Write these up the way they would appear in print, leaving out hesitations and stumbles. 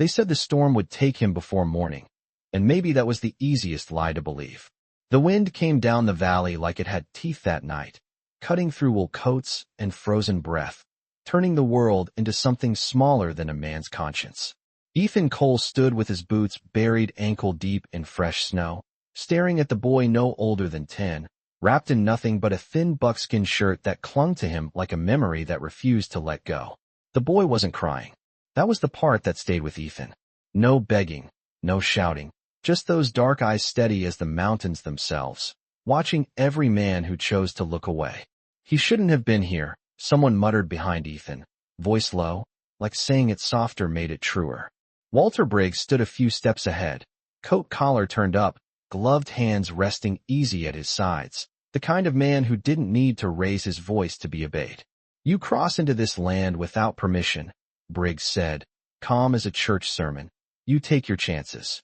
They said the storm would take him before morning, and maybe that was the easiest lie to believe. The wind came down the valley like it had teeth that night, cutting through wool coats and frozen breath, turning the world into something smaller than a man's conscience. Ethan Cole stood with his boots buried ankle-deep in fresh snow, staring at the boy no older than 10, wrapped in nothing but a thin buckskin shirt that clung to him like a memory that refused to let go. The boy wasn't crying. That was the part that stayed with Ethan. No begging, no shouting, just those dark eyes steady as the mountains themselves, watching every man who chose to look away. He shouldn't have been here, someone muttered behind Ethan, voice low, like saying it softer made it truer. Walter Briggs stood a few steps ahead, coat collar turned up, gloved hands resting easy at his sides, the kind of man who didn't need to raise his voice to be obeyed. "You cross into this land without permission," Briggs said, calm as a church sermon. "You take your chances."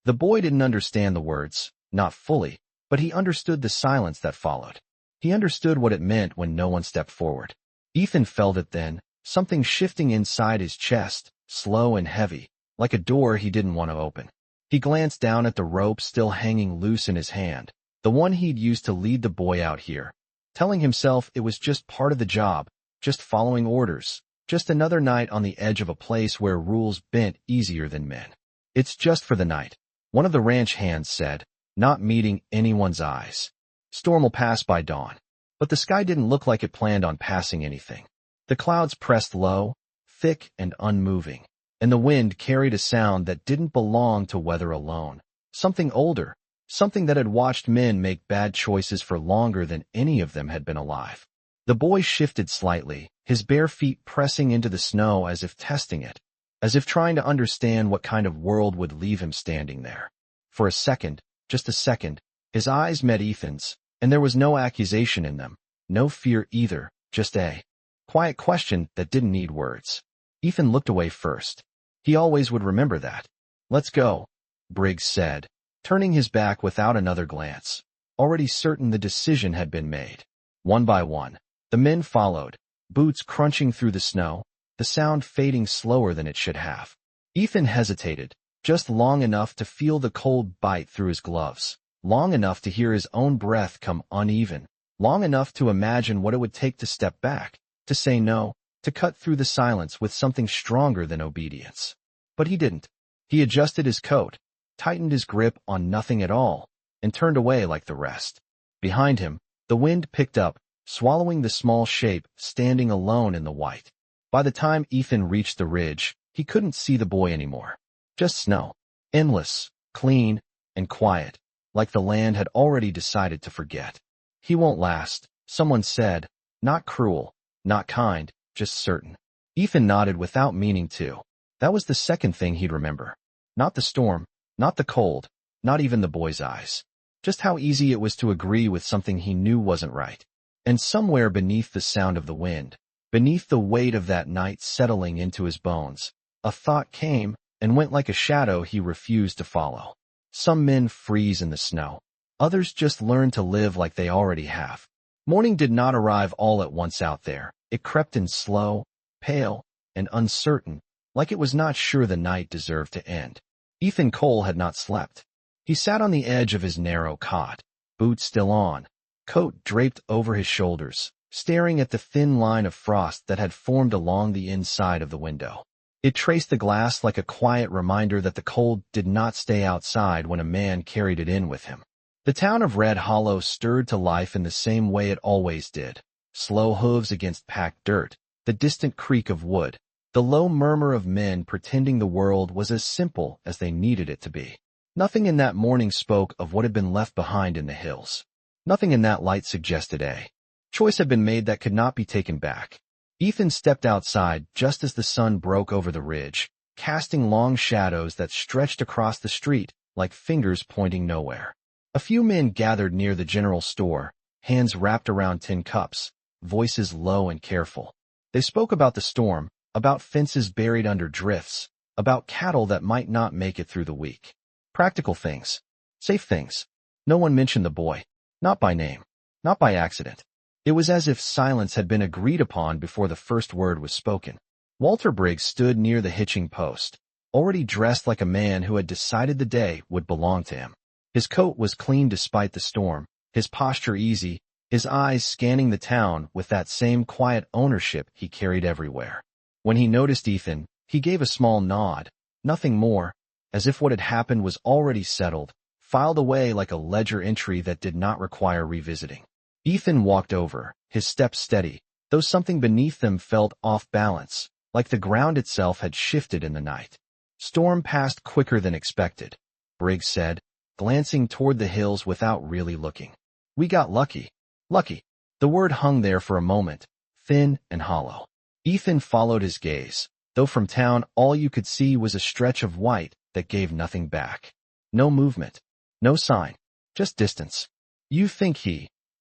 The boy didn't understand the words, not fully, but he understood the silence that followed. He understood what it meant when no one stepped forward. Ethan felt it then, something shifting inside his chest, slow and heavy, like a door he didn't want to open. He glanced down at the rope still hanging loose in his hand, the one he'd used to lead the boy out here, telling himself it was just part of the job, just following orders, just another night on the edge of a place where rules bent easier than men. "It's just for the night," one of the ranch hands said, not meeting anyone's eyes. "Storm will pass by dawn." But the sky didn't look like it planned on passing anything. The clouds pressed low, thick and unmoving, and the wind carried a sound that didn't belong to weather alone. Something older, something that had watched men make bad choices for longer than any of them had been alive. The boy shifted slightly, his bare feet pressing into the snow as if testing it, as if trying to understand what kind of world would leave him standing there. For a second, just a second, his eyes met Ethan's, and there was no accusation in them, no fear either, just a quiet question that didn't need words. Ethan looked away first. He always would remember that. "Let's go," Briggs said, turning his back without another glance, already certain the decision had been made. One by one, the men followed, boots crunching through the snow, the sound fading slower than it should have. Ethan hesitated, just long enough to feel the cold bite through his gloves, long enough to hear his own breath come uneven, long enough to imagine what it would take to step back, to say no, to cut through the silence with something stronger than obedience. But he didn't. He adjusted his coat, tightened his grip on nothing at all, and turned away like the rest. Behind him, the wind picked up, swallowing the small shape standing alone in the white. By the time Ethan reached the ridge, he couldn't see the boy anymore. Just snow. Endless, clean, and quiet, like the land had already decided to forget. "He won't last," someone said, not cruel, not kind, just certain. Ethan nodded without meaning to. That was the second thing he'd remember. Not the storm, not the cold, not even the boy's eyes. Just how easy it was to agree with something he knew wasn't right. And somewhere beneath the sound of the wind, beneath the weight of that night settling into his bones, a thought came and went like a shadow he refused to follow. Some men freeze in the snow. Others just learn to live like they already have. Morning did not arrive all at once out there. It crept in slow, pale, and uncertain, like it was not sure the night deserved to end. Ethan Cole had not slept. He sat on the edge of his narrow cot, boots still on, coat draped over his shoulders, staring at the thin line of frost that had formed along the inside of the window. It traced the glass like a quiet reminder that the cold did not stay outside when a man carried it in with him. The town of Red Hollow stirred to life in the same way it always did. Slow hooves against packed dirt, the distant creak of wood, the low murmur of men pretending the world was as simple as they needed it to be. Nothing in that morning spoke of what had been left behind in the hills. Nothing in that light suggested a choice had been made that could not be taken back. Ethan stepped outside just as the sun broke over the ridge, casting long shadows that stretched across the street like fingers pointing nowhere. A few men gathered near the general store, hands wrapped around tin cups, voices low and careful. They spoke about the storm, about fences buried under drifts, about cattle that might not make it through the week. Practical things. Safe things. No one mentioned the boy. Not by name. Not by accident. It was as if silence had been agreed upon before the first word was spoken. Walter Briggs stood near the hitching post, already dressed like a man who had decided the day would belong to him. His coat was clean despite the storm, his posture easy, his eyes scanning the town with that same quiet ownership he carried everywhere. When he noticed Ethan, he gave a small nod, nothing more, as if what had happened was already settled, filed away like a ledger entry that did not require revisiting. Ethan walked over, his steps steady, though something beneath them felt off balance, like the ground itself had shifted in the night. Storm passed quicker than expected, Briggs said, glancing toward the hills without really looking. We got lucky. Lucky. The word hung there for a moment, thin and hollow. Ethan followed his gaze, though from town all you could see was a stretch of white that gave nothing back. No movement. No sign. Just distance. You think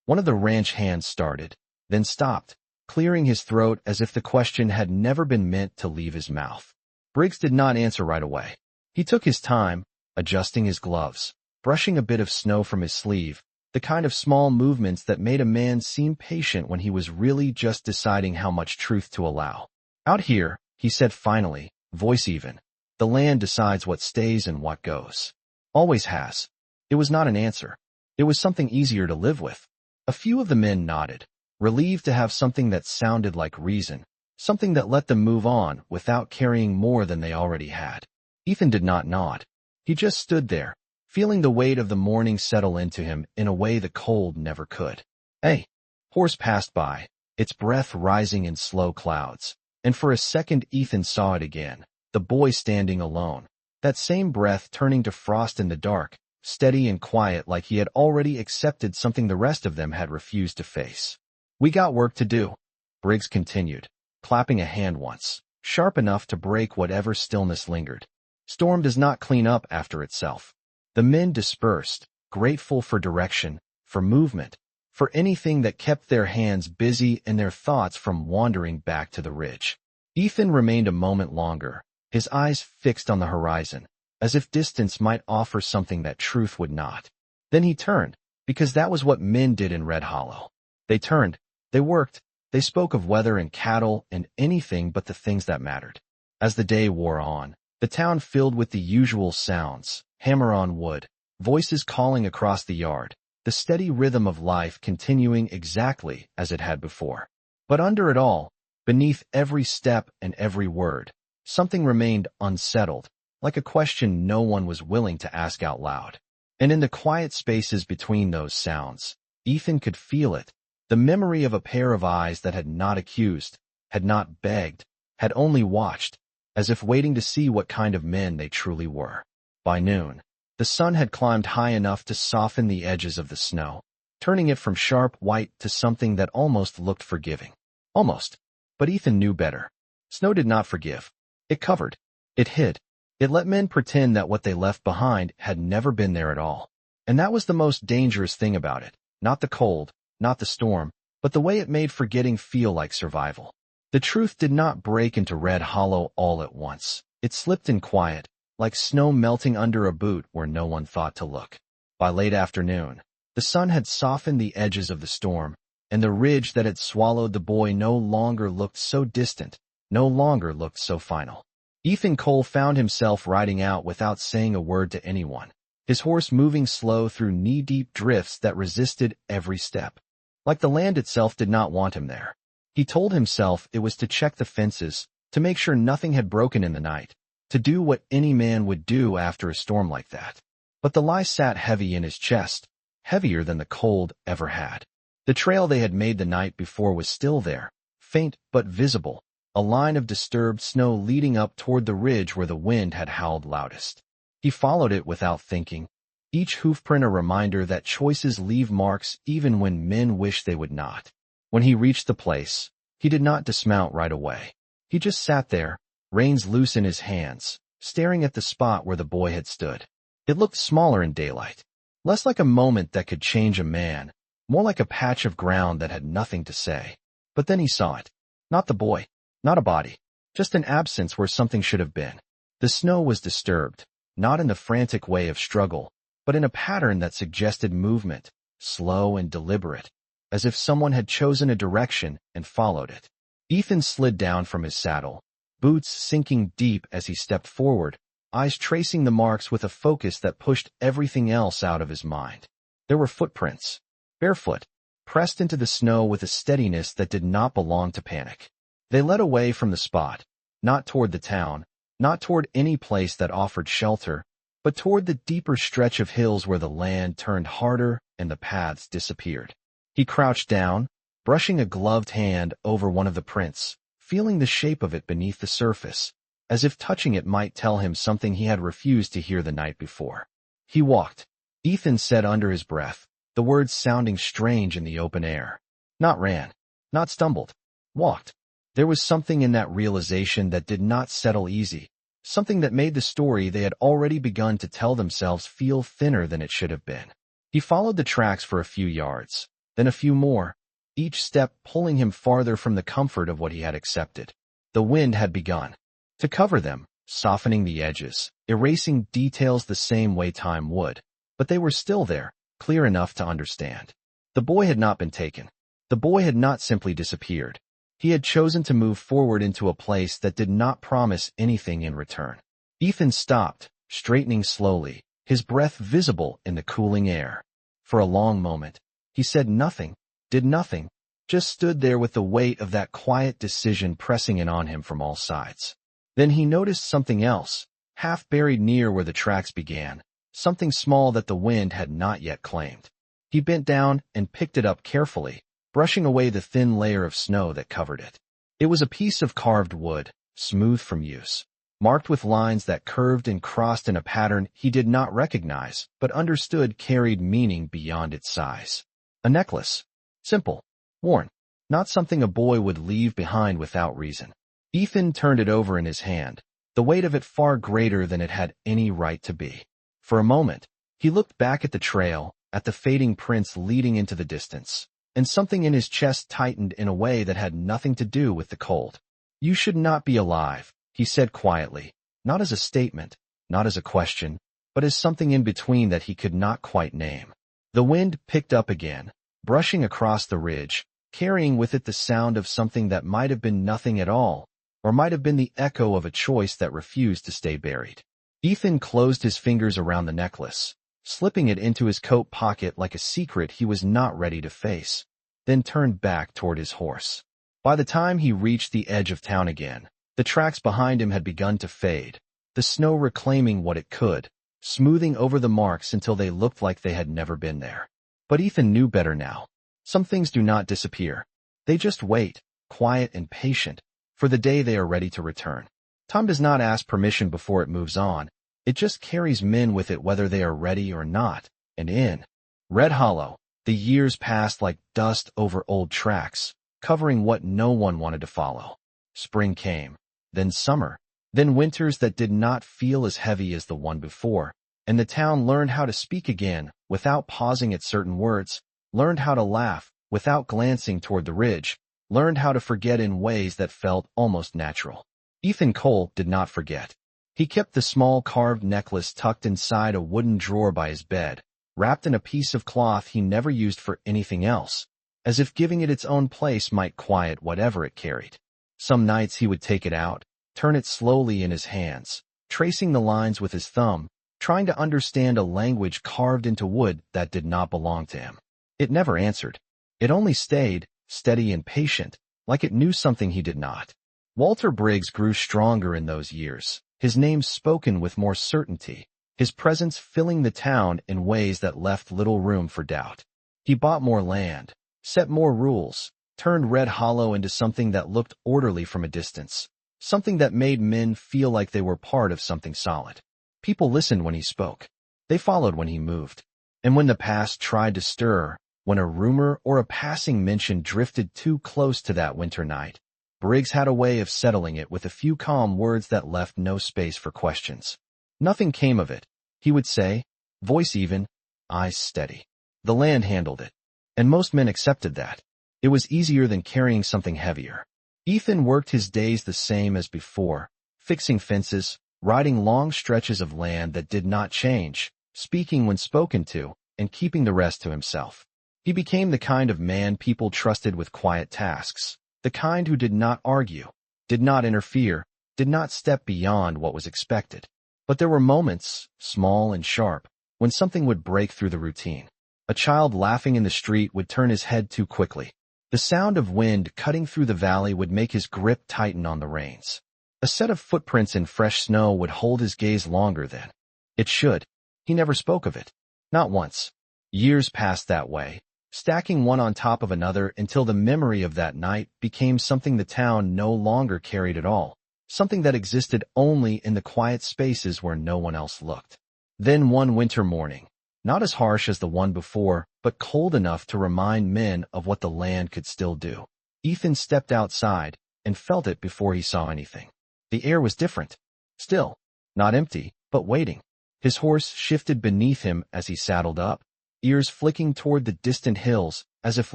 one of the ranch hands started, then stopped, clearing his throat as if the question had never been meant to leave his mouth. Briggs did not answer right away. He took his time, adjusting his gloves, brushing a bit of snow from his sleeve, the kind of small movements that made a man seem patient when he was really just deciding how much truth to allow. Out here, he said finally, voice even, the land decides what stays and what goes. Always has. It was not an answer. It was something easier to live with. A few of the men nodded, relieved to have something that sounded like reason, something that let them move on without carrying more than they already had. Ethan did not nod. He just stood there, feeling the weight of the morning settle into him in a way the cold never could. Hey! Horse passed by, its breath rising in slow clouds, and for a second Ethan saw it again, the boy standing alone, that same breath turning to frost in the dark, steady and quiet like he had already accepted something the rest of them had refused to face. We got work to do, Briggs continued, clapping a hand once, sharp enough to break whatever stillness lingered. Storm does not clean up after itself. The men dispersed, grateful for direction, for movement, for anything that kept their hands busy and their thoughts from wandering back to the ridge. Ethan remained a moment longer, his eyes fixed on the horizon, as if distance might offer something that truth would not. Then he turned, because that was what men did in Red Hollow. They turned, they worked, they spoke of weather and cattle and anything but the things that mattered. As the day wore on, the town filled with the usual sounds, hammer on wood, voices calling across the yard, the steady rhythm of life continuing exactly as it had before. But under it all, beneath every step and every word, something remained unsettled, like a question no one was willing to ask out loud. And in the quiet spaces between those sounds, Ethan could feel it, the memory of a pair of eyes that had not accused, had not begged, had only watched, as if waiting to see what kind of men they truly were. By noon, the sun had climbed high enough to soften the edges of the snow, turning it from sharp white to something that almost looked forgiving. Almost. But Ethan knew better. Snow did not forgive. It covered. It hid. It let men pretend that what they left behind had never been there at all. And that was the most dangerous thing about it. Not the cold, not the storm, but the way it made forgetting feel like survival. The truth did not break into Red Hollow all at once. It slipped in quiet, like snow melting under a boot where no one thought to look. By late afternoon, the sun had softened the edges of the storm, and the ridge that had swallowed the boy no longer looked so distant, no longer looked so final. Ethan Cole found himself riding out without saying a word to anyone, his horse moving slow through knee-deep drifts that resisted every step. Like the land itself did not want him there. He told himself it was to check the fences, to make sure nothing had broken in the night, to do what any man would do after a storm like that. But the lie sat heavy in his chest, heavier than the cold ever had. The trail they had made the night before was still there, faint but visible, a line of disturbed snow leading up toward the ridge where the wind had howled loudest. He followed it without thinking, each hoofprint a reminder that choices leave marks even when men wish they would not. When he reached the place, he did not dismount right away. He just sat there, reins loose in his hands, staring at the spot where the boy had stood. It looked smaller in daylight, less like a moment that could change a man, more like a patch of ground that had nothing to say. But then he saw it. Not the boy, not a body, just an absence where something should have been. The snow was disturbed, not in the frantic way of struggle, but in a pattern that suggested movement, slow and deliberate, as if someone had chosen a direction and followed it. Ethan slid down from his saddle, boots sinking deep as he stepped forward, eyes tracing the marks with a focus that pushed everything else out of his mind. There were footprints, barefoot, pressed into the snow with a steadiness that did not belong to panic. They led away from the spot, not toward the town, not toward any place that offered shelter, but toward the deeper stretch of hills where the land turned harder and the paths disappeared. He crouched down, brushing a gloved hand over one of the prints, feeling the shape of it beneath the surface, as if touching it might tell him something he had refused to hear the night before. He walked, Ethan said under his breath, the words sounding strange in the open air. Not ran, not stumbled, walked. There was something in that realization that did not settle easy, something that made the story they had already begun to tell themselves feel thinner than it should have been. He followed the tracks for a few yards, then a few more, each step pulling him farther from the comfort of what he had accepted. The wind had begun to cover them, softening the edges, erasing details the same way time would, but they were still there, clear enough to understand. The boy had not been taken. The boy had not simply disappeared. He had chosen to move forward into a place that did not promise anything in return. Ethan stopped, straightening slowly, his breath visible in the cooling air. For a long moment, he said nothing, did nothing, just stood there with the weight of that quiet decision pressing in on him from all sides. Then he noticed something else, half buried near where the tracks began, something small that the wind had not yet claimed. He bent down and picked it up carefully, brushing away the thin layer of snow that covered it. It was a piece of carved wood, smooth from use, marked with lines that curved and crossed in a pattern he did not recognize, but understood carried meaning beyond its size. A necklace. Simple. Worn. Not something a boy would leave behind without reason. Ethan turned it over in his hand, the weight of it far greater than it had any right to be. For a moment, he looked back at the trail, at the fading prints leading into the distance, and something in his chest tightened in a way that had nothing to do with the cold. You should not be alive, he said quietly, not as a statement, not as a question, but as something in between that he could not quite name. The wind picked up again, brushing across the ridge, carrying with it the sound of something that might have been nothing at all, or might have been the echo of a choice that refused to stay buried. Ethan closed his fingers around the necklace, slipping it into his coat pocket like a secret he was not ready to face, then turned back toward his horse. By the time he reached the edge of town again, the tracks behind him had begun to fade, the snow reclaiming what it could, smoothing over the marks until they looked like they had never been there. But Ethan knew better now. Some things do not disappear. They just wait, quiet and patient, for the day they are ready to return. Time does not ask permission before it moves on. It just carries men with it whether they are ready or not. And in Red Hollow, the years passed like dust over old tracks, covering what no one wanted to follow. Spring came, then summer, then winters that did not feel as heavy as the one before, and the town learned how to speak again without pausing at certain words, learned how to laugh without glancing toward the ridge, learned how to forget in ways that felt almost natural. Ethan Cole did not forget. He kept the small carved necklace tucked inside a wooden drawer by his bed, wrapped in a piece of cloth he never used for anything else, as if giving it its own place might quiet whatever it carried. Some nights he would take it out, turn it slowly in his hands, tracing the lines with his thumb, trying to understand a language carved into wood that did not belong to him. It never answered. It only stayed, steady and patient, like it knew something he did not. Walter Briggs grew stronger in those years, his name spoken with more certainty, his presence filling the town in ways that left little room for doubt. He bought more land, set more rules, turned Red Hollow into something that looked orderly from a distance, something that made men feel like they were part of something solid. People listened when he spoke. They followed when he moved. And when the past tried to stir, when a rumor or a passing mention drifted too close to that winter night, Briggs had a way of settling it with a few calm words that left no space for questions. Nothing came of it, he would say, voice even, eyes steady. The land handled it, and most men accepted that. It was easier than carrying something heavier. Ethan worked his days the same as before, fixing fences, riding long stretches of land that did not change, speaking when spoken to, and keeping the rest to himself. He became the kind of man people trusted with quiet tasks, the kind who did not argue, did not interfere, did not step beyond what was expected. But there were moments, small and sharp, when something would break through the routine. A child laughing in the street would turn his head too quickly. The sound of wind cutting through the valley would make his grip tighten on the reins. A set of footprints in fresh snow would hold his gaze longer than it should. He never spoke of it. Not once. Years passed that way, stacking one on top of another until the memory of that night became something the town no longer carried at all, something that existed only in the quiet spaces where no one else looked. Then one winter morning, not as harsh as the one before, but cold enough to remind men of what the land could still do. Ethan stepped outside and felt it before he saw anything. The air was different. Still, not empty, but waiting. His horse shifted beneath him as he saddled up, ears flicking toward the distant hills as if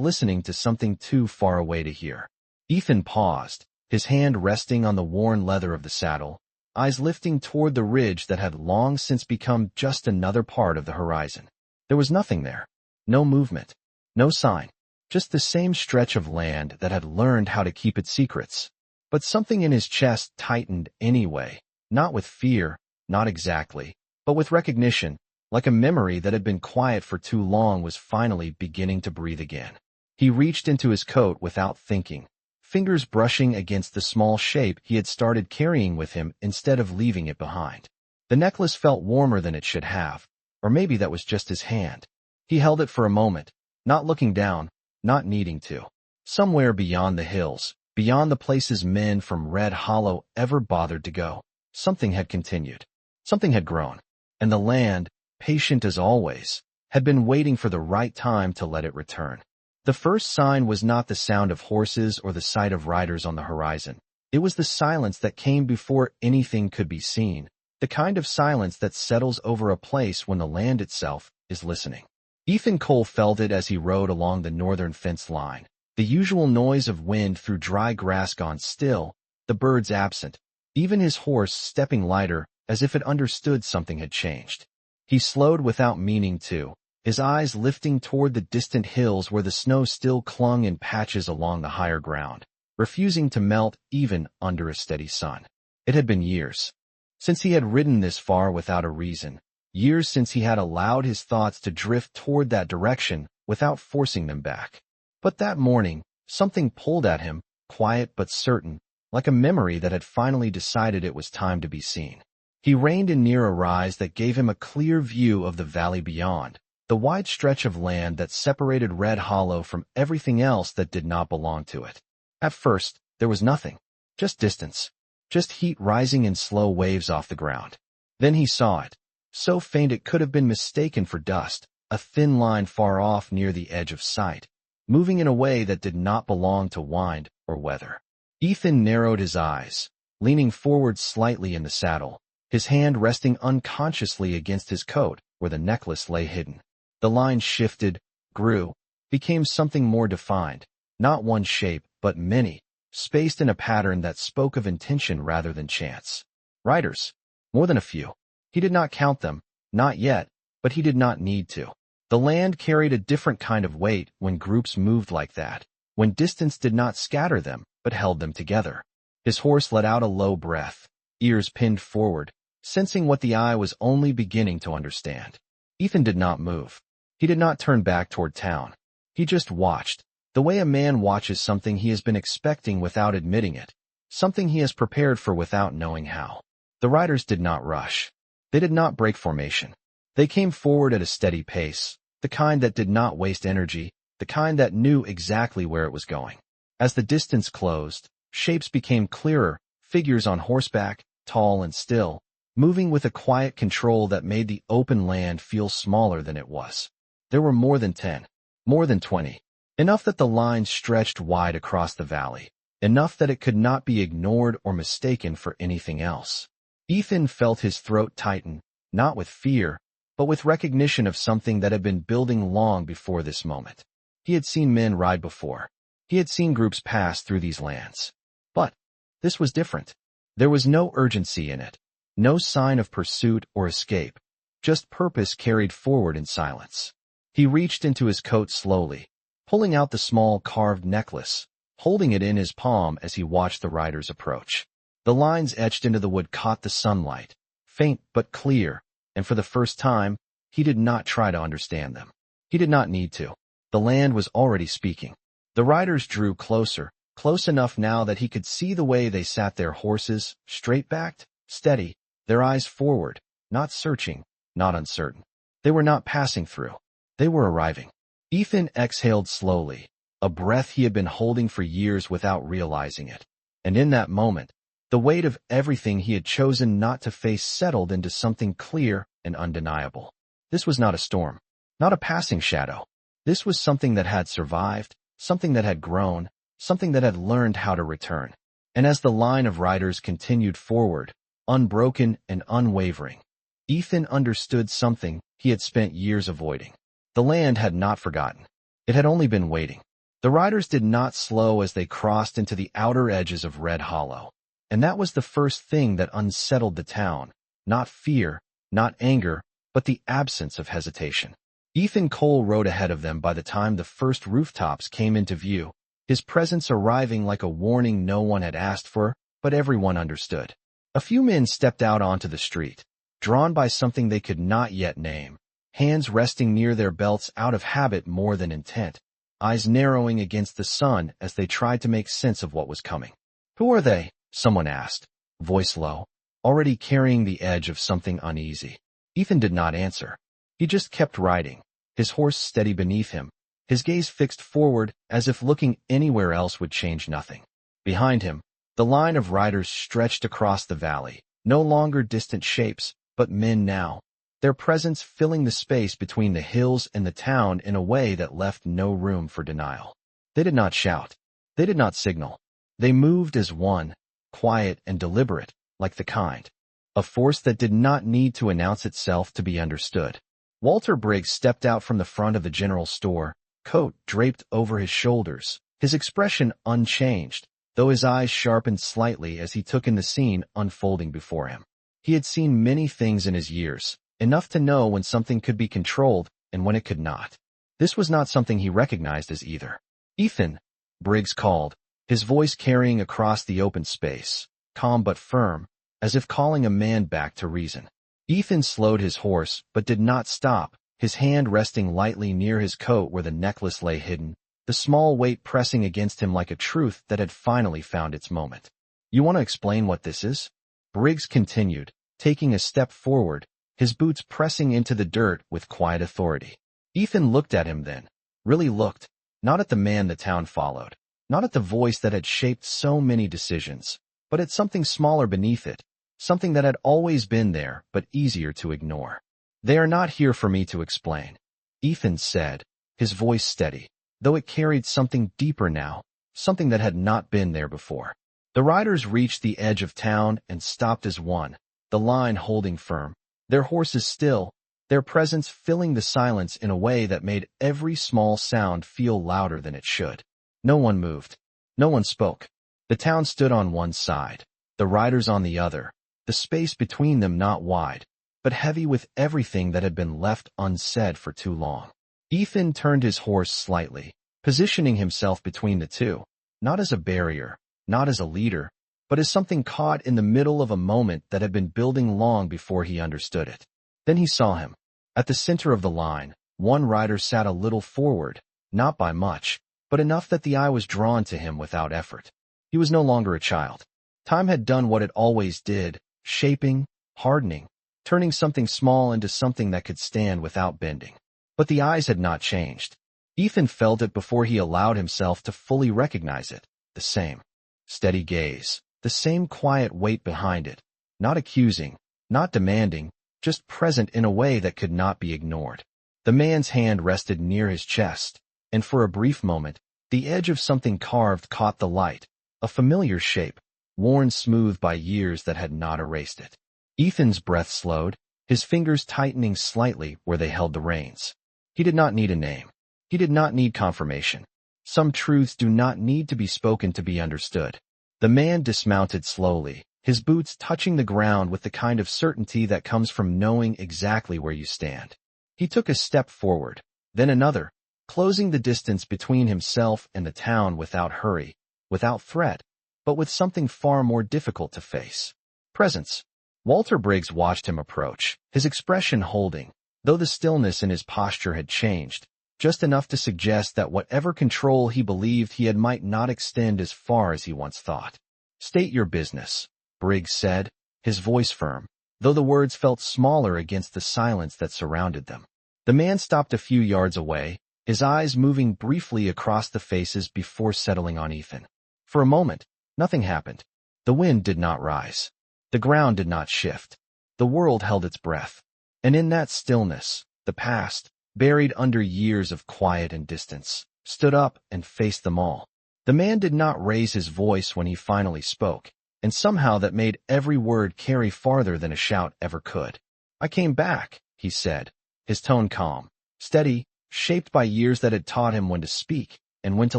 listening to something too far away to hear. Ethan paused, his hand resting on the worn leather of the saddle, eyes lifting toward the ridge that had long since become just another part of the horizon. There was nothing there. No movement. No sign. Just the same stretch of land that had learned how to keep its secrets. But something in his chest tightened anyway, not with fear, not exactly, but with recognition, like a memory that had been quiet for too long was finally beginning to breathe again. He reached into his coat without thinking, fingers brushing against the small shape he had started carrying with him instead of leaving it behind. The necklace felt warmer than it should have, or maybe that was just his hand. He held it for a moment, not looking down, not needing to. Somewhere beyond the hills, beyond the places men from Red Hollow ever bothered to go, something had continued. Something had grown. And the land, patient as always, had been waiting for the right time to let it return. The first sign was not the sound of horses or the sight of riders on the horizon. It was the silence that came before anything could be seen, the kind of silence that settles over a place when the land itself is listening. Ethan Cole felt it as he rode along the northern fence line. The usual noise of wind through dry grass gone still, the birds absent, even his horse stepping lighter as if it understood something had changed. He slowed without meaning to, his eyes lifting toward the distant hills where the snow still clung in patches along the higher ground, refusing to melt even under a steady sun. It had been years since he had ridden this far without a reason, years since he had allowed his thoughts to drift toward that direction without forcing them back. But that morning, something pulled at him, quiet but certain, like a memory that had finally decided it was time to be seen. He reined in near a rise that gave him a clear view of the valley beyond, the wide stretch of land that separated Red Hollow from everything else that did not belong to it. At first, there was nothing, just distance, just heat rising in slow waves off the ground. Then he saw it, so faint it could have been mistaken for dust, a thin line far off near the edge of sight, moving in a way that did not belong to wind or weather. Ethan narrowed his eyes, leaning forward slightly in the saddle, his hand resting unconsciously against his coat where the necklace lay hidden. The line shifted, grew, became something more defined, not one shape, but many, spaced in a pattern that spoke of intention rather than chance. Riders. More than a few. He did not count them, not yet, but he did not need to. The land carried a different kind of weight when groups moved like that, when distance did not scatter them, but held them together. His horse let out a low breath, ears pinned forward, sensing what the eye was only beginning to understand. Ethan did not move. He did not turn back toward town. He just watched, the way a man watches something he has been expecting without admitting it, something he has prepared for without knowing how. The riders did not rush. They did not break formation. They came forward at a steady pace, the kind that did not waste energy, the kind that knew exactly where it was going. As the distance closed, shapes became clearer, figures on horseback, tall and still, moving with a quiet control that made the open land feel smaller than it was. There were more than 10, more than 20, enough that the line stretched wide across the valley, enough that it could not be ignored or mistaken for anything else. Ethan felt his throat tighten, not with fear, but with recognition of something that had been building long before this moment. He had seen men ride before. He had seen groups pass through these lands. But this was different. There was no urgency in it, no sign of pursuit or escape, just purpose carried forward in silence. He reached into his coat slowly, pulling out the small carved necklace, holding it in his palm as he watched the riders approach. The lines etched into the wood caught the sunlight, faint but clear, and for the first time, he did not try to understand them. He did not need to. The land was already speaking. The riders drew closer, close enough now that he could see the way they sat their horses, straight-backed, steady, their eyes forward, not searching, not uncertain. They were not passing through. They were arriving. Ethan exhaled slowly, a breath he had been holding for years without realizing it. And in that moment, the weight of everything he had chosen not to face settled into something clear and undeniable. This was not a storm, not a passing shadow. This was something that had survived, something that had grown, something that had learned how to return. And as the line of riders continued forward, unbroken and unwavering, Ethan understood something he had spent years avoiding. The land had not forgotten. It had only been waiting. The riders did not slow as they crossed into the outer edges of Red Hollow. And that was the first thing that unsettled the town. Not fear, not anger, but the absence of hesitation. Ethan Cole rode ahead of them by the time the first rooftops came into view, his presence arriving like a warning no one had asked for, but everyone understood. A few men stepped out onto the street, drawn by something they could not yet name, hands resting near their belts out of habit more than intent, eyes narrowing against the sun as they tried to make sense of what was coming. "Who are they?" someone asked, voice low, already carrying the edge of something uneasy. Ethan did not answer. He just kept riding, his horse steady beneath him, his gaze fixed forward as if looking anywhere else would change nothing. Behind him, the line of riders stretched across the valley, no longer distant shapes, but men now, their presence filling the space between the hills and the town in a way that left no room for denial. They did not shout. They did not signal. They moved as one, quiet and deliberate, like the kind. A force that did not need to announce itself to be understood. Walter Briggs stepped out from the front of the general store, coat draped over his shoulders, his expression unchanged, though his eyes sharpened slightly as he took in the scene unfolding before him. He had seen many things in his years, enough to know when something could be controlled and when it could not. This was not something he recognized as either. "Ethan," Briggs called, his voice carrying across the open space, calm but firm, as if calling a man back to reason. Ethan slowed his horse, but did not stop, his hand resting lightly near his coat where the necklace lay hidden, the small weight pressing against him like a truth that had finally found its moment. "You want to explain what this is?" Briggs continued, taking a step forward, his boots pressing into the dirt with quiet authority. Ethan looked at him then, really looked, not at the man the town followed, not at the voice that had shaped so many decisions, but at something smaller beneath it, something that had always been there but easier to ignore. "They are not here for me to explain," Ethan said, his voice steady, though it carried something deeper now, something that had not been there before. The riders reached the edge of town and stopped as one, the line holding firm, their horses still, their presence filling the silence in a way that made every small sound feel louder than it should. No one moved. No one spoke. The town stood on one side, the riders on the other, the space between them not wide, but heavy with everything that had been left unsaid for too long. Ethan turned his horse slightly, positioning himself between the two, not as a barrier, not as a leader, but as something caught in the middle of a moment that had been building long before he understood it. Then he saw him. At the center of the line, one rider sat a little forward, not by much, but enough that the eye was drawn to him without effort. He was no longer a child. Time had done what it always did, shaping, hardening, turning something small into something that could stand without bending. But the eyes had not changed. Ethan felt it before he allowed himself to fully recognize it, the same. Steady gaze, the same quiet weight behind it, not accusing, not demanding, just present in a way that could not be ignored. The man's hand rested near his chest, and for a brief moment, the edge of something carved caught the light, a familiar shape, worn smooth by years that had not erased it. Ethan's breath slowed, his fingers tightening slightly where they held the reins. He did not need a name. He did not need confirmation. Some truths do not need to be spoken to be understood. The man dismounted slowly, his boots touching the ground with the kind of certainty that comes from knowing exactly where you stand. He took a step forward, then another, closing the distance between himself and the town without hurry, without threat, but with something far more difficult to face. Presence. Walter Briggs watched him approach, his expression holding, though the stillness in his posture had changed, just enough to suggest that whatever control he believed he had might not extend as far as he once thought. "State your business," Briggs said, his voice firm, though the words felt smaller against the silence that surrounded them. The man stopped a few yards away, his eyes moving briefly across the faces before settling on Ethan. For a moment, nothing happened. The wind did not rise. The ground did not shift. The world held its breath. And in that stillness, the past, buried under years of quiet and distance, stood up and faced them all. The man did not raise his voice when he finally spoke, and somehow that made every word carry farther than a shout ever could. "I came back," he said, his tone calm, steady, shaped by years that had taught him when to speak and when to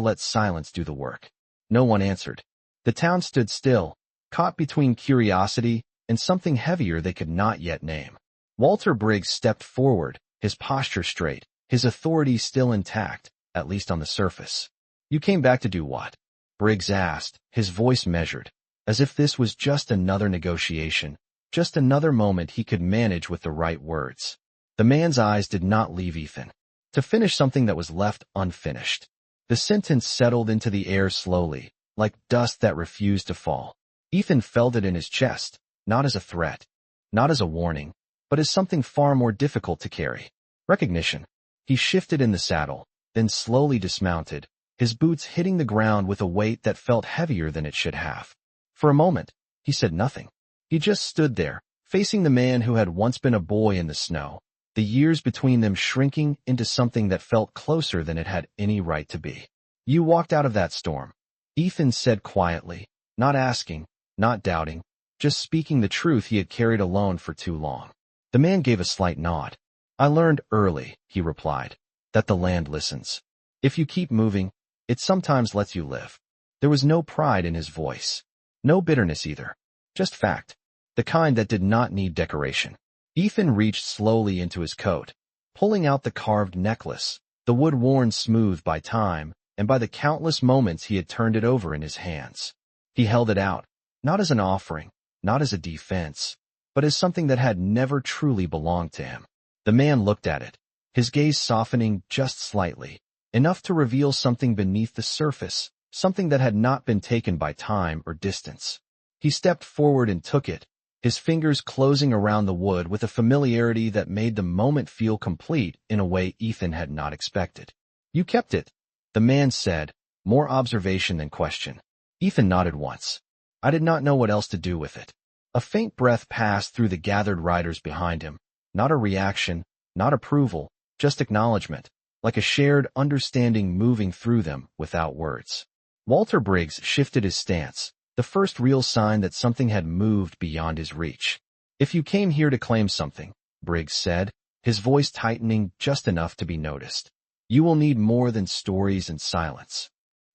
let silence do the work. No one answered. The town stood still, caught between curiosity and something heavier they could not yet name. Walter Briggs stepped forward, his posture straight, his authority still intact, at least on the surface. "You came back to do what?" Briggs asked, his voice measured, as if this was just another negotiation, just another moment he could manage with the right words. The man's eyes did not leave Ethan. "To finish something that was left unfinished." The sentence settled into the air slowly, like dust that refused to fall. Ethan felt it in his chest, not as a threat, not as a warning, but as something far more difficult to carry. Recognition. He shifted in the saddle, then slowly dismounted, his boots hitting the ground with a weight that felt heavier than it should have. For a moment, he said nothing. He just stood there, facing the man who had once been a boy in the snow, the years between them shrinking into something that felt closer than it had any right to be. "You walked out of that storm," Ethan said quietly, not asking, not doubting, just speaking the truth he had carried alone for too long. The man gave a slight nod. "I learned early," he replied, "that the land listens. If you keep moving, it sometimes lets you live." There was no pride in his voice. No bitterness either. Just fact. The kind that did not need decoration. Ethan reached slowly into his coat, pulling out the carved necklace, the wood worn smooth by time and by the countless moments he had turned it over in his hands. He held it out, not as an offering, not as a defense, but as something that had never truly belonged to him. The man looked at it, his gaze softening just slightly, enough to reveal something beneath the surface, something that had not been taken by time or distance. He stepped forward and took it, his fingers closing around the wood with a familiarity that made the moment feel complete in a way Ethan had not expected. "You kept it," the man said, more observation than question. Ethan nodded once. "I did not know what else to do with it." A faint breath passed through the gathered riders behind him, not a reaction, not approval, just acknowledgement, like a shared understanding moving through them without words. Walter Briggs shifted his stance, the first real sign that something had moved beyond his reach. "If you came here to claim something," Briggs said, his voice tightening just enough to be noticed, "you will need more than stories and silence."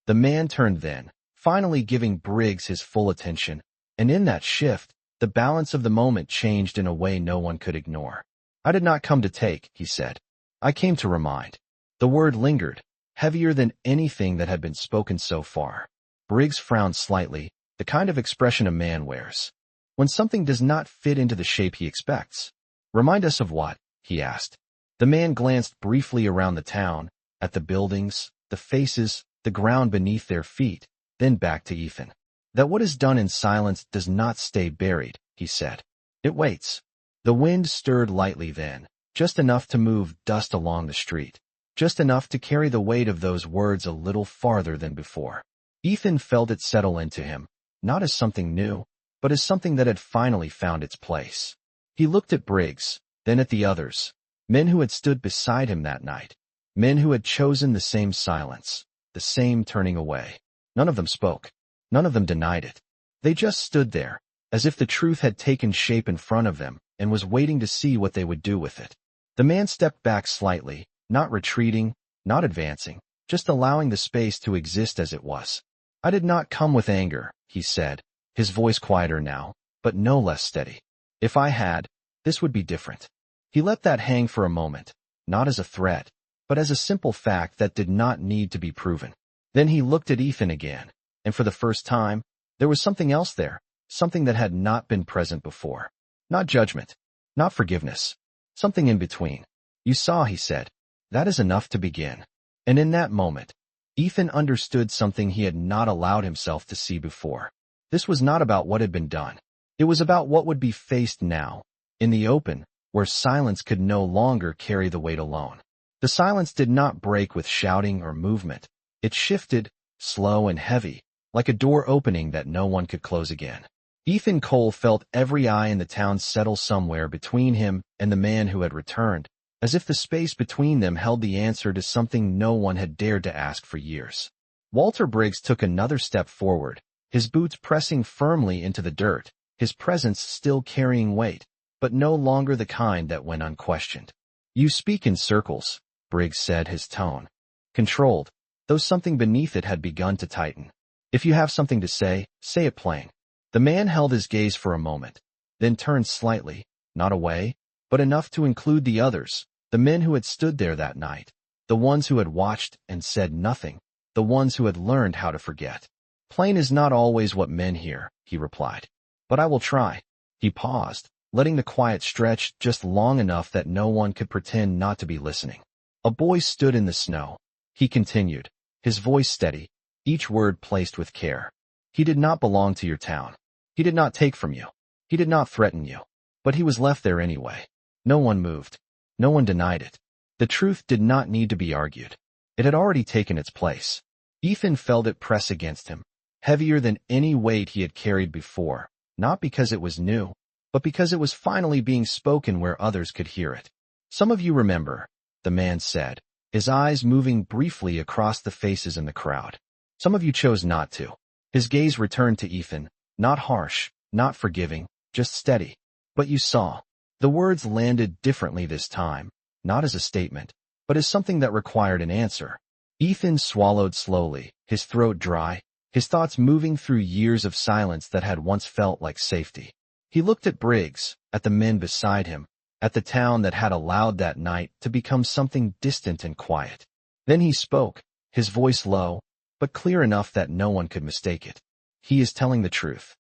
The man turned then, finally giving Briggs his full attention, and in that shift, the balance of the moment changed in a way no one could ignore. "I did not come to take," he said. "I came to remind." The word lingered, heavier than anything that had been spoken so far. Briggs frowned slightly, the kind of expression a man wears when something does not fit into the shape he expects. "Remind us of what?" he asked. The man glanced briefly around the town, at the buildings, the faces, the ground beneath their feet, then back to Ethan. "That what is done in silence does not stay buried," he said. "It waits." The wind stirred lightly then, just enough to move dust along the street, just enough to carry the weight of those words a little farther than before. Ethan felt it settle into him, not as something new, but as something that had finally found its place. He looked at Briggs, then at the others, men who had stood beside him that night, men who had chosen the same silence, the same turning away. None of them spoke. None of them denied it. They just stood there, as if the truth had taken shape in front of them and was waiting to see what they would do with it. The man stepped back slightly, not retreating, not advancing, just allowing the space to exist as it was. "I did not come with anger," he said, his voice quieter now, but no less steady. "If I had, this would be different." He let that hang for a moment, not as a threat, but as a simple fact that did not need to be proven. Then he looked at Ethan again, and for the first time, there was something else there, something that had not been present before. Not judgment. Not forgiveness. Something in between. You saw, he said. That is enough to begin. And in that moment, Ethan understood something he had not allowed himself to see before. This was not about what had been done. It was about what would be faced now, in the open, where silence could no longer carry the weight alone. The silence did not break with shouting or movement. It shifted, slow and heavy, like a door opening that no one could close again. Ethan Cole felt every eye in the town settle somewhere between him and the man who had returned, as if the space between them held the answer to something no one had dared to ask for years. Walter Briggs took another step forward, his boots pressing firmly into the dirt, his presence still carrying weight, but no longer the kind that went unquestioned. You speak in circles, Briggs said, his tone controlled, though something beneath it had begun to tighten. If you have something to say it plain. The man held his gaze for a moment, then turned slightly, not away, but enough to include the others, the men who had stood there that night, the ones who had watched and said nothing, the ones who had learned how to forget. Plain is not always what men hear, he replied. But I will try. He paused, letting the quiet stretch just long enough that no one could pretend not to be listening. A boy stood in the snow. He continued, his voice steady, each word placed with care. He did not belong to your town. He did not take from you. He did not threaten you. But he was left there anyway. No one moved. No one denied it. The truth did not need to be argued. It had already taken its place. Ethan felt it press against him, heavier than any weight he had carried before, not because it was new, but because it was finally being spoken where others could hear it. Some of you remember, the man said, his eyes moving briefly across the faces in the crowd. Some of you chose not to. His gaze returned to Ethan, not harsh, not forgiving, just steady. But you saw. The words landed differently this time, not as a statement, but as something that required an answer. Ethan swallowed slowly, his throat dry, his thoughts moving through years of silence that had once felt like safety. He looked at Briggs, at the men beside him, at the town that had allowed that night to become something distant and quiet. Then he spoke, his voice low, but clear enough that no one could mistake it. He is telling the truth.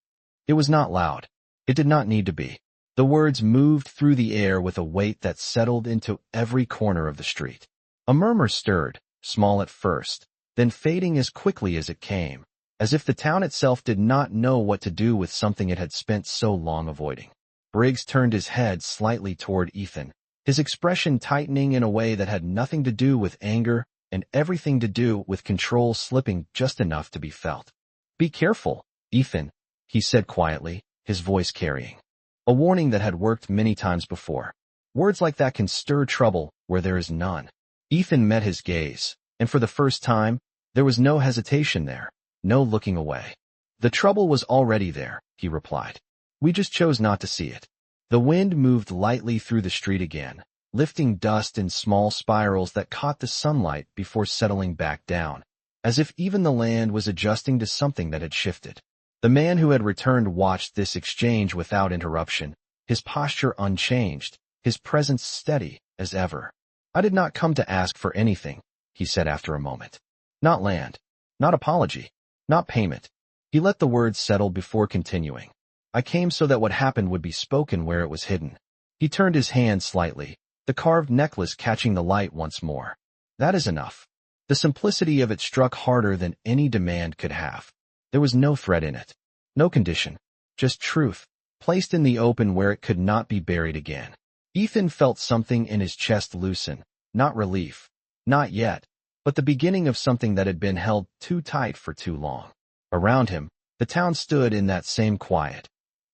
It was not loud. It did not need to be. The words moved through the air with a weight that settled into every corner of the street. A murmur stirred, small at first, then fading as quickly as it came, as if the town itself did not know what to do with something it had spent so long avoiding. Briggs turned his head slightly toward Ethan, his expression tightening in a way that had nothing to do with anger and everything to do with control slipping just enough to be felt. Be careful, Ethan, he said quietly, his voice carrying a warning that had worked many times before. Words like that can stir trouble where there is none. Ethan met his gaze, and for the first time, there was no hesitation there, no looking away. The trouble was already there, he replied. We just chose not to see it. The wind moved lightly through the street again, lifting dust in small spirals that caught the sunlight before settling back down, as if even the land was adjusting to something that had shifted. The man who had returned watched this exchange without interruption, his posture unchanged, his presence steady as ever. I did not come to ask for anything, he said after a moment. Not land, not apology, not payment. He let the words settle before continuing. I came so that what happened would be spoken where it was hidden. He turned his hand slightly, the carved necklace catching the light once more. That is enough. The simplicity of it struck harder than any demand could have. There was no threat in it, no condition, just truth, placed in the open where it could not be buried again. Ethan felt something in his chest loosen, not relief, not yet, but the beginning of something that had been held too tight for too long. Around him, the town stood in that same quiet,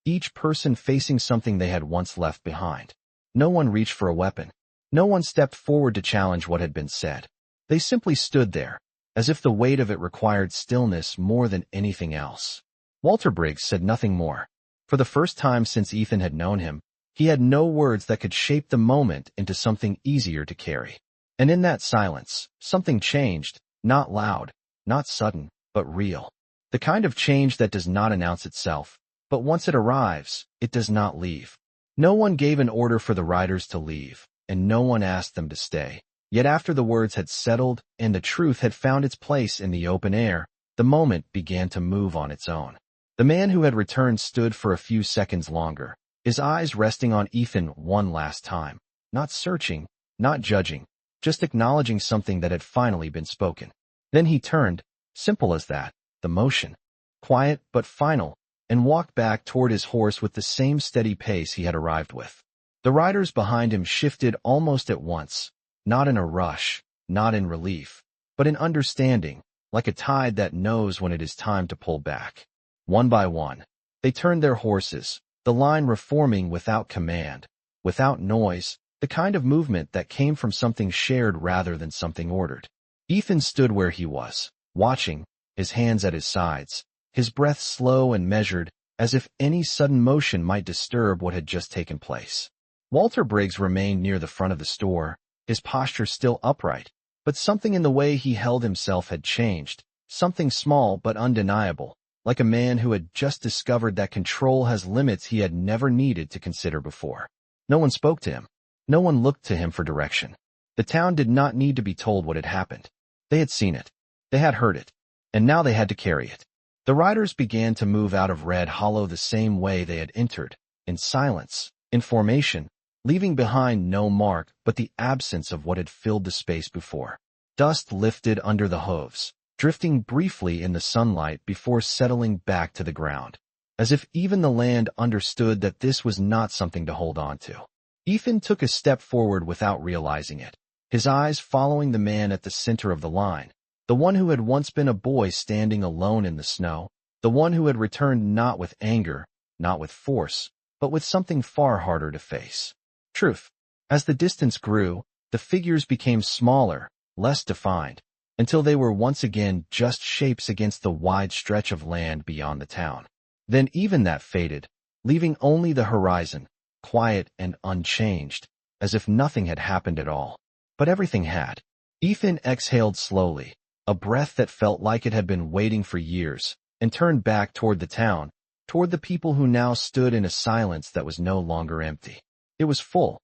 each person facing something they had once left behind. No one reached for a weapon. No one stepped forward to challenge what had been said. They simply stood there, as if the weight of it required stillness more than anything else. Walter Briggs said nothing more. For the first time since Ethan had known him, he had no words that could shape the moment into something easier to carry. And in that silence, something changed, not loud, not sudden, but real. The kind of change that does not announce itself, but once it arrives, it does not leave. No one gave an order for the riders to leave, and no one asked them to stay. Yet after the words had settled and the truth had found its place in the open air, the moment began to move on its own. The man who had returned stood for a few seconds longer, his eyes resting on Ethan one last time, not searching, not judging, just acknowledging something that had finally been spoken. Then he turned, simple as that, the motion, quiet but final, and walked back toward his horse with the same steady pace he had arrived with. The riders behind him shifted almost at once, not in a rush, not in relief, but in understanding, like a tide that knows when it is time to pull back. One by one, they turned their horses, the line reforming without command, without noise, the kind of movement that came from something shared rather than something ordered. Ethan stood where he was, watching, his hands at his sides, his breath slow and measured, as if any sudden motion might disturb what had just taken place. Walter Briggs remained near the front of the store, his posture still upright, but something in the way he held himself had changed, something small but undeniable, like a man who had just discovered that control has limits he had never needed to consider before. No one spoke to him. No one looked to him for direction. The town did not need to be told what had happened. They had seen it. They had heard it. And now they had to carry it. The riders began to move out of Red Hollow the same way they had entered, in silence, in formation, leaving behind no mark but the absence of what had filled the space before. Dust lifted under the hooves, drifting briefly in the sunlight before settling back to the ground, as if even the land understood that this was not something to hold on to. Ethan took a step forward without realizing it, his eyes following the man at the center of the line, the one who had once been a boy standing alone in the snow, the one who had returned not with anger, not with force, but with something far harder to face. Truth. As the distance grew, the figures became smaller, less defined, until they were once again just shapes against the wide stretch of land beyond the town. Then even that faded, leaving only the horizon, quiet and unchanged, as if nothing had happened at all. But everything had. Ethan exhaled slowly, a breath that felt like it had been waiting for years, and turned back toward the town, toward the people who now stood in a silence that was no longer empty. It was full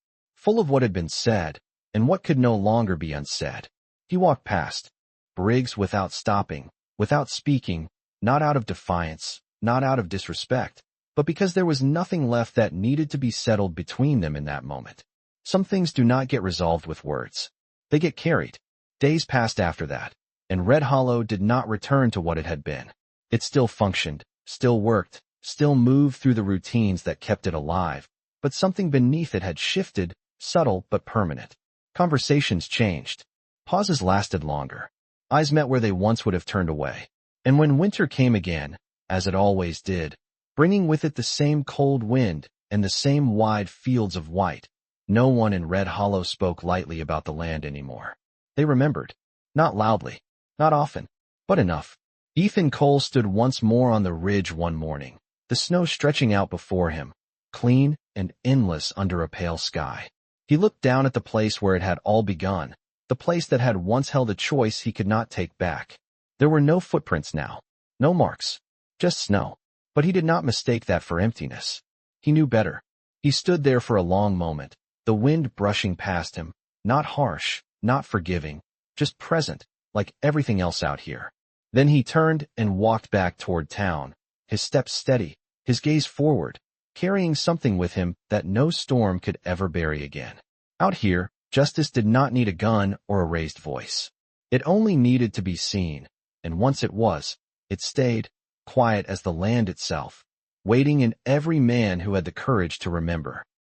of what had been said, and what could no longer be unsaid. He walked past Briggs without stopping, without speaking, not out of defiance, not out of disrespect, but because there was nothing left that needed to be settled between them in that moment. Some things do not get resolved with words. They get carried. Days passed after that, and Red Hollow did not return to what it had been. It still functioned, still worked, still moved through the routines that kept it alive, but something beneath it had shifted, subtle but permanent. Conversations changed. Pauses lasted longer. Eyes met where they once would have turned away. And when winter came again, as it always did, bringing with it the same cold wind and the same wide fields of white, no one in Red Hollow spoke lightly about the land anymore. They remembered. Not loudly, not often, but enough. Ethan Cole stood once more on the ridge one morning, the snow stretching out before him, clean and endless under a pale sky. He looked down at the place where it had all begun, the place that had once held a choice he could not take back. There were no footprints now, no marks, just snow. But he did not mistake that for emptiness. He knew better. He stood there for a long moment, the wind brushing past him, not harsh, not forgiving, just present, like everything else out here. Then he turned and walked back toward town, his steps steady, his gaze forward, carrying something with him that no storm could ever bury again. Out here, justice did not need a gun or a raised voice. It only needed to be seen, and once it was, it stayed, quiet as the land itself, waiting in every man who had the courage to remember.